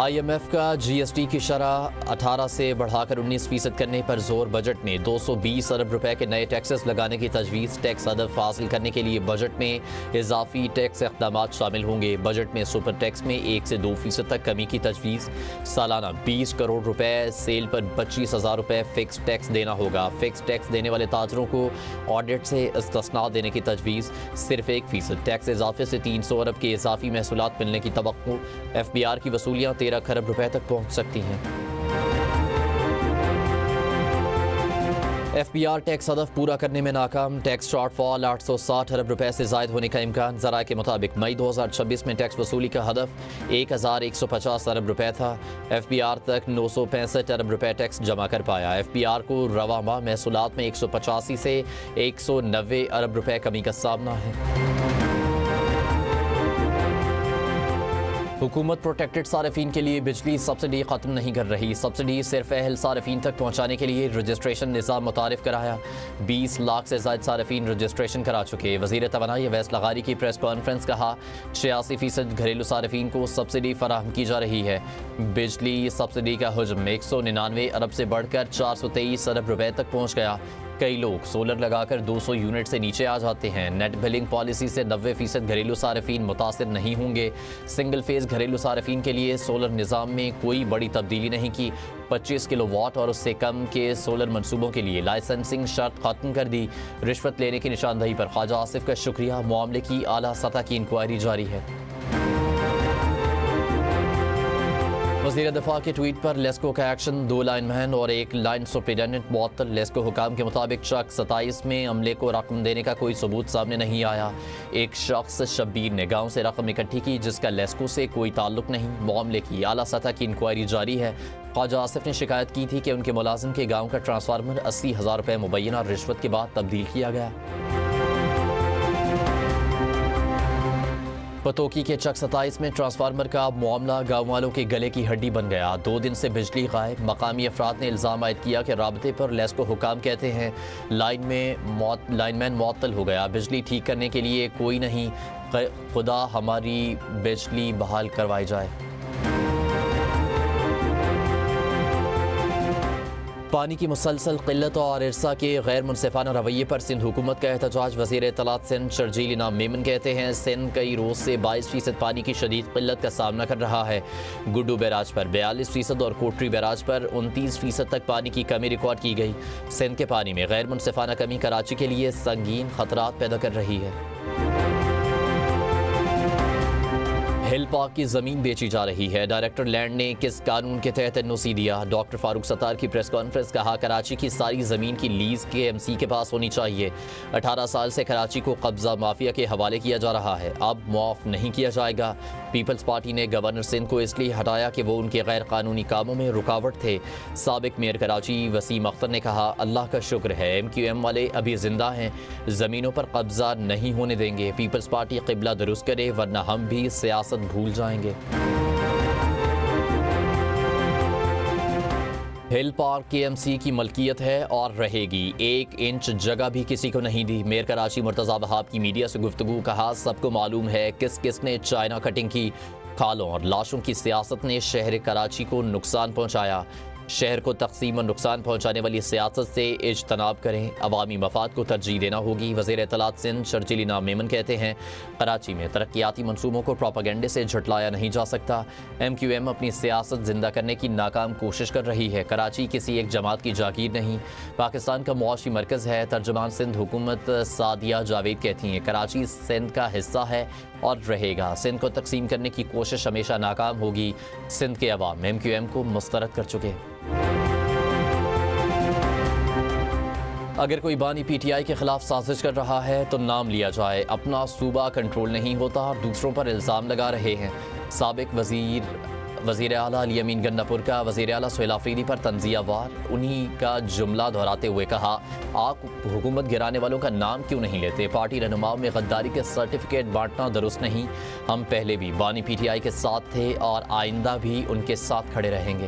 IMF کا GST کی شرح 18 سے بڑھا کر 19% کرنے پر زور۔ بجٹ میں 220 ارب روپے کے نئے ٹیکسز لگانے کی تجویز۔ ٹیکس ہدف حاصل کرنے کے لیے بجٹ میں اضافی ٹیکس اقدامات شامل ہوں گے۔ بجٹ میں سپر ٹیکس میں 1 سے 2% تک کمی کی تجویز۔ سالانہ 20 کروڑ روپے، سیل پر 25,000 روپے فکس ٹیکس دینا ہوگا۔ فکس ٹیکس دینے والے تاجروں کو آڈٹ سے استثناء دینے کی تجویز۔ صرف 1% ٹیکس اضافے سے 300 ارب کے اضافی محصولات ملنے کی توقع۔ FBR کی وصولیاں 13 کھرب روپے تک پہنچ سکتی ہیں۔ FBR ٹیکس ہدف پورا کرنے میں ناکام۔ ٹیکس شارٹ فال 860 ارب روپے سے زائد ہونے کا امکان۔ ذرائع کے مطابق مئی 2026 میں ٹیکس وصولی کا ہدف 1150 ارب روپے تھا۔ FBR تک 965 ارب روپے ٹیکس جمع کر پایا۔ FBR کو رواں ماہ محصولات میں 185 سے 190 ارب روپے کمی کا سامنا ہے۔ حکومت پروٹیکٹڈ صارفین کے لیے بجلی سبسڈی ختم نہیں کر رہی۔ سبسڈی صرف اہل صارفین تک پہنچانے کے لیے رجسٹریشن نظام متعارف کرایا۔ 20 لاکھ سے زائد صارفین رجسٹریشن کرا چکے۔ وزیر توانائی اویس لغاری کی پریس کانفرنس کہا 86% گھریلو صارفین کو سبسڈی فراہم کی جا رہی ہے۔ بجلی سبسڈی کا حجم 199 ارب سے بڑھ کر 423 ارب روپے تک پہنچ گیا۔ کئی لوگ سولر لگا کر 200 یونٹ سے نیچے آ جاتے ہیں۔ نیٹ بلنگ پالیسی سے 90% گھریلو صارفین متاثر نہیں ہوں گے۔ سنگل فیز گھریلو صارفین کے لیے سولر نظام میں کوئی بڑی تبدیلی نہیں کی۔ 25 کلو واٹ اور اس سے کم کے سولر منصوبوں کے لیے لائسنسنگ شرط ختم کر دی۔ رشوت لینے کی نشاندہی پر خواجہ آصف کا شکریہ۔ معاملے کی اعلیٰ سطح کی انکوائری جاری ہے۔ وزیر دفاع کے ٹویٹ پر لیسکو کا ایکشن، 2 لائن مین اور 1 لائن سپرنٹینڈنٹ معطل۔ لیسکو حکام کے مطابق چک 27 میں عملے کو رقم دینے کا کوئی ثبوت سامنے نہیں آیا۔ ایک شخص شبیر نے گاؤں سے رقم اکٹھی کی جس کا لیسکو سے کوئی تعلق نہیں۔ معاملے کی اعلیٰ سطح کی انکوائری جاری ہے۔ خواجہ آصف نے شکایت کی تھی کہ ان کے ملازم کے گاؤں کا ٹرانسفارمر 80,000 روپے مبینہ رشوت کے بعد تبدیل کیا گیا۔ پتوکی کے چک 27 میں ٹرانسفارمر کا معاملہ گاؤں والوں کے گلے کی ہڈی بن گیا۔ 2 دن سے بجلی غائب۔ مقامی افراد نے الزام عائد کیا کہ رابطے پر لیسکو حکام کہتے ہیں لائن مین معطل ہو گیا، بجلی ٹھیک کرنے کے لیے کوئی نہیں، خدا ہماری بجلی بحال کروائی جائے۔ پانی کی مسلسل قلت اور ارسا کے غیر منصفانہ رویے پر سندھ حکومت کا احتجاج۔ وزیر اطلاعات سندھ شرجیل انعام میمن کہتے ہیں سندھ کئی روز سے 22% پانی کی شدید قلت کا سامنا کر رہا ہے۔ گڈو بیراج پر 42% اور کوٹری بیراج پر 29% تک پانی کی کمی ریکارڈ کی گئی۔ سندھ کے پانی میں غیر منصفانہ کمی کراچی کے لیے سنگین خطرات پیدا کر رہی ہے۔ ہل پارک کی زمین بیچی جا رہی ہے، ڈائریکٹر لینڈ نے کس قانون کے تحت NOC دیا؟ ڈاکٹر فاروق ستار کی پریس کانفرنس، کہا کراچی کی ساری زمین کی لیز KMC کے پاس ہونی چاہیے۔ 18 سال سے کراچی کو قبضہ مافیا کے حوالے کیا جا رہا ہے، اب معاف نہیں کیا جائے گا۔ پیپلز پارٹی نے گورنر سندھ کو اس لیے ہٹایا کہ وہ ان کے غیر قانونی کاموں میں رکاوٹ تھے۔ سابق میئر کراچی وسیم اختر نے کہا اللہ کا شکر ہے MQM والے ابھی زندہ ہیں، زمینوں پر قبضہ نہیں ہونے دیں گے۔ پیپلز پارٹی قبلہ درست کرے ورنہ ہم بھی سیاست بھول جائیں گے۔ ہل پارک KMC کی ملکیت ہے اور رہے گی، 1 انچ جگہ بھی کسی کو نہیں دی۔ میئر کراچی مرتضی وہاب کی میڈیا سے گفتگو، کہا سب کو معلوم ہے کس کس نے چائنا کٹنگ کی۔ کھالوں اور لاشوں کی سیاست نے شہر کراچی کو نقصان پہنچایا۔ شہر کو تقسیم اور نقصان پہنچانے والی سیاست سے اجتناب کریں، عوامی مفاد کو ترجیح دینا ہوگی۔ وزیر اطلاعات سندھ شرجیل انعام میمن کہتے ہیں کراچی میں ترقیاتی منصوبوں کو پروپیگنڈے سے جھٹلایا نہیں جا سکتا۔ MQM اپنی سیاست زندہ کرنے کی ناکام کوشش کر رہی ہے۔ کراچی کسی ایک جماعت کی جاگیر نہیں، پاکستان کا معاشی مرکز ہے۔ ترجمان سندھ حکومت سعدیہ جاوید کہتی ہیں کراچی سندھ کا حصہ ہے اور رہے گا۔ سندھ کو تقسیم کرنے کی کوشش ہمیشہ ناکام ہوگی۔ سندھ کے عوام MQM کو مسترد کر چکے۔ اگر کوئی بانی PTI کے خلاف سازش کر رہا ہے تو نام لیا جائے، اپنا صوبہ کنٹرول نہیں ہوتا اور دوسروں پر الزام لگا رہے ہیں۔ سابق وزیر اعلیٰ علی امین گناپور کا وزیر اعلیٰ سہیل آفریدی پر تنزیہ وار، انہی کا جملہ دہراتے ہوئے کہا آپ حکومت گرانے والوں کا نام کیوں نہیں لیتے؟ پارٹی رہنماؤں میں غداری کے سرٹیفکیٹ بانٹنا درست نہیں۔ ہم پہلے بھی بانی PTI کے ساتھ تھے اور آئندہ بھی ان کے ساتھ کھڑے رہیں گے۔